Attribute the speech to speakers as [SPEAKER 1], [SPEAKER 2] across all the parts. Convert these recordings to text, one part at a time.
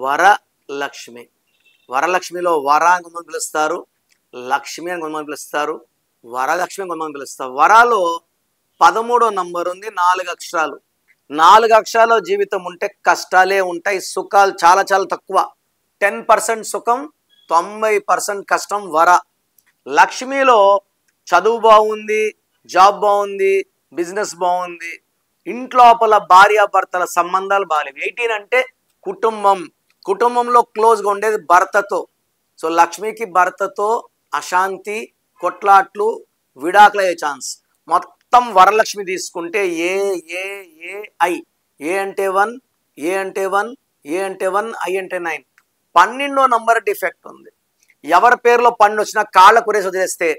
[SPEAKER 1] వరలక్ష్మి. వరలక్ష్మిలో వర అని కొంతమంది పిలుస్తారు, లక్ష్మి అని కొంతమంది పిలుస్తారు, వరలక్ష్మి అని కొంతమంది పిలుస్తారు. వరాలో 13వ నంబర్ ఉంది, 4 అక్షరాలు. 4 అక్షరాల జీవితం ఉంటే కష్టాలే ఉంటాయి, సుఖాలు చాలా చాలా తక్కువ. 10% సుఖం, 90% కష్టం. వర. లక్ష్మిలో చదువు బాగుంది, జాబ్ బాగుంది, బిజినెస్ బాగుంది, ఇంట్లోపల భార్యాభర్తల సంబంధాలు బాగాలేవు. 18 అంటే కుటుంబం. కుటుంబంలో క్లోజ్గా ఉండేది భర్తతో. సో లక్ష్మికి భర్తతో అశాంతి, కొట్లాట్లు, విడాకులయ్యే ఛాన్స్. మొత్తం వరలక్ష్మి తీసుకుంటే ఏ ఏ ఏ ఐ. ఏ అంటే 1, ఏ అంటే 1, ఏ అంటే 1, ఐ అంటే 9. 12వ నంబర్ డిఫెక్ట్ ఉంది. ఎవరి పేరులో 12 వచ్చినా కాళ్ళ కురేసి వదిలేస్తే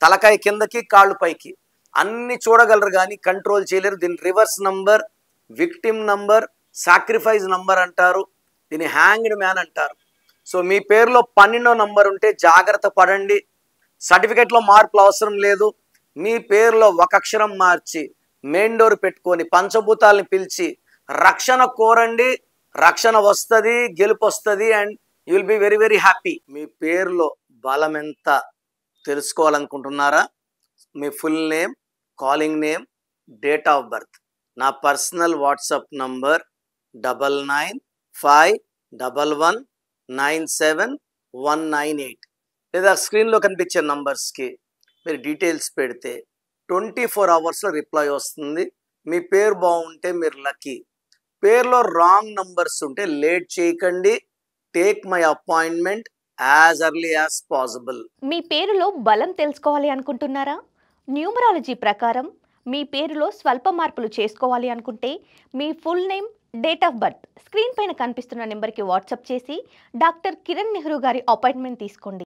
[SPEAKER 1] తలకాయ కిందకి, కాళ్ళు పైకి. అన్ని చూడగలరు కానీ కంట్రోల్ చేయలేరు. దీని reverse number, victim number, sacrifice number అంటారు, దీన్ని హ్యాంగ్డ్ మ్యాన్ అంటారు. సో మీ పేరులో 12వ నంబర్ ఉంటే జాగ్రత్త పడండి. సర్టిఫికెట్లో మార్పులు అవసరం లేదు. మీ పేరులో ఒక అక్షరం మార్చి మెయిన్ డోర్ పెట్టుకొని పంచభూతాలని పిలిచి రక్షణ కోరండి. రక్షణ వస్తుంది, గెలుపు వస్తుంది, and you will be very very happy. మీ పేరులో బలం ఎంత తెలుసుకోవాలనుకుంటున్నారా? మీ full name, calling name, date of birth. నా పర్సనల్ వాట్సాప్ నంబర్ 9951119719 లేదా స్క్రీన్లో కనిపించే నంబర్స్కి మీరు డీటెయిల్స్ పెడితే 24 అవర్స్లో రిప్లై వస్తుంది. మీ పేరు బాగుంటే మీరు లక్కీ. పేరులో రాంగ్ నంబర్స్ ఉంటే లేట్ చేయకండి. Take my appointment as early as possible.
[SPEAKER 2] మీ పేరులో బలం తెలుసుకోవాలి అనుకుంటున్నారా? న్యూమరాలజీ ప్రకారం మీ పేరులో స్వల్ప మార్పులు చేసుకోవాలి అనుకుంటే మీ full name, date of birth screen పైన కనిపిస్తున్న నెంబర్కి వాట్సాప్ చేసి డాక్టర్ కిరణ్ నెహ్రూ గారి అపాయింట్మెంట్ తీసుకోండి.